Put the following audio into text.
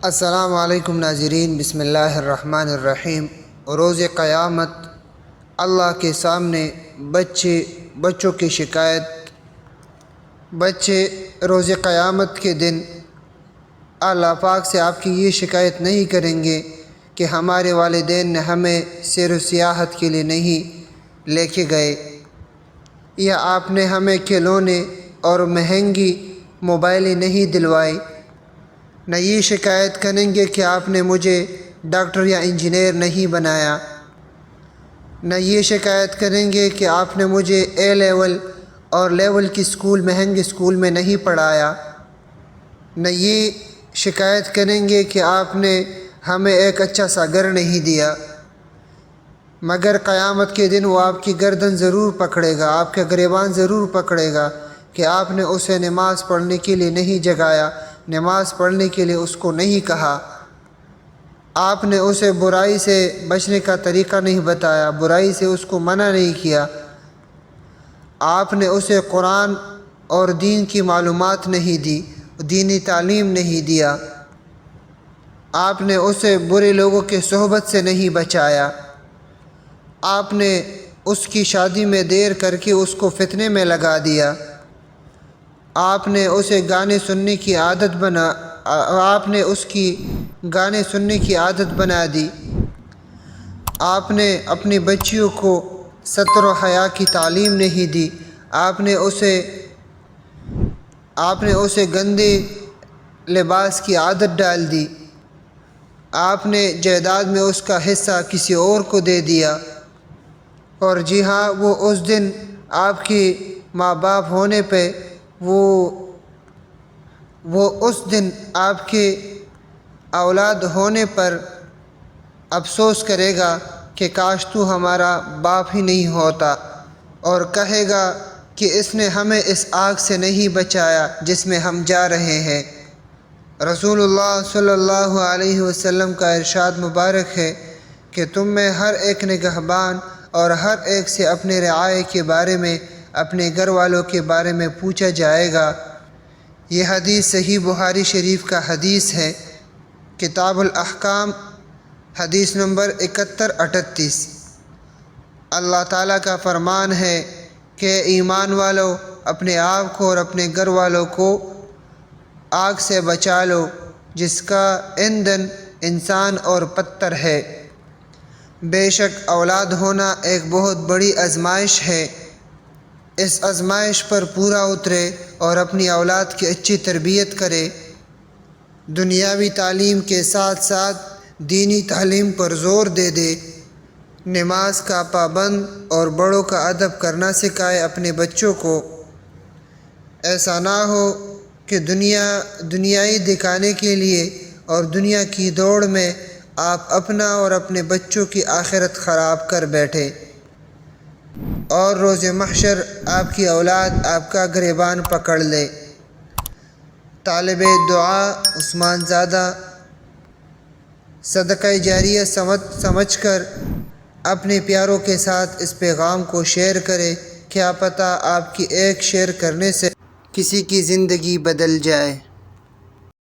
السلام علیکم ناظرین، بسم اللہ الرحمن الرحیم۔ روز قیامت اللہ کے سامنے بچوں کی شکایت۔ بچے روز قیامت کے دن اللہ پاک سے آپ کی یہ شکایت نہیں کریں گے کہ ہمارے والدین نے ہمیں سیر و سیاحت کے لیے نہیں لے کے گئے، یا آپ نے ہمیں کھلونے اور مہنگی موبائلیں نہیں دلوائی۔ نہ یہ شکایت کریں گے کہ آپ نے مجھے ڈاکٹر یا انجینئر نہیں بنایا۔ نہ یہ شکایت کریں گے کہ آپ نے مجھے اے لیول اور لیول کی مہنگے اسکول میں نہیں پڑھایا۔ نہ یہ شکایت کریں گے کہ آپ نے ہمیں ایک اچھا سا گھر نہیں دیا، مگر قیامت کے دن وہ آپ کی گردن ضرور پکڑے گا، آپ کا گریبان ضرور پکڑے گا کہ آپ نے اسے نماز پڑھنے کے لیے نہیں جگایا، نماز پڑھنے کے لیے اس کو نہیں کہا، آپ نے اسے برائی سے بچنے کا طریقہ نہیں بتایا، برائی سے اس کو منع نہیں کیا، آپ نے اسے قرآن اور دین کی معلومات نہیں دی، دینی تعلیم نہیں دیا، آپ نے اسے برے لوگوں کے صحبت سے نہیں بچایا، آپ نے اس کی شادی میں دیر کر کے اس کو فتنے میں لگا دیا، آپ نے اسے گانے سننے کی عادت بنا دی، آپ نے اپنی بچیوں کو ستر و حیا کی تعلیم نہیں دی، آپ نے اسے گندے لباس کی عادت ڈال دی، آپ نے جائیداد میں اس کا حصہ کسی اور کو دے دیا، اور جی ہاں، وہ اس دن آپ کی ماں باپ ہونے پہ وہ اس دن آپ کے اولاد ہونے پر افسوس کرے گا کہ کاش تو ہمارا باپ ہی نہیں ہوتا، اور کہے گا کہ اس نے ہمیں اس آگ سے نہیں بچایا جس میں ہم جا رہے ہیں۔ رسول اللہ صلی اللہ علیہ وسلم کا ارشاد مبارک ہے کہ تم میں ہر ایک نگہبان اور ہر ایک سے اپنے رعایا کے بارے میں، اپنے گھر والوں کے بارے میں پوچھا جائے گا۔ یہ حدیث صحیح بخاری شریف کا حدیث ہے، کتاب الاحکام، حدیث نمبر 7138۔ اللہ تعالیٰ کا فرمان ہے کہ ایمان والو، اپنے آپ کو اور اپنے گھر والوں کو آگ سے بچا لو جس کا ایندھن انسان اور پتھر ہے۔ بے شک اولاد ہونا ایک بہت بڑی آزمائش ہے، اس آزمائش پر پورا اترے اور اپنی اولاد کی اچھی تربیت کرے، دنیاوی تعلیم کے ساتھ ساتھ دینی تعلیم پر زور دے، نماز کا پابند اور بڑوں کا ادب کرنا سکھائے اپنے بچوں کو۔ ایسا نہ ہو کہ دنیائی دکھانے کے لیے اور دنیا کی دوڑ میں آپ اپنا اور اپنے بچوں کی آخرت خراب کر بیٹھے، اور روز محشر آپ کی اولاد آپ کا گریبان پکڑ لے۔ طالب دعا عثمان زادہ صدقہ جاریہ سمجھ کر اپنے پیاروں کے ساتھ اس پیغام کو شیئر کرے، کیا پتہ آپ کی ایک شیئر کرنے سے کسی کی زندگی بدل جائے۔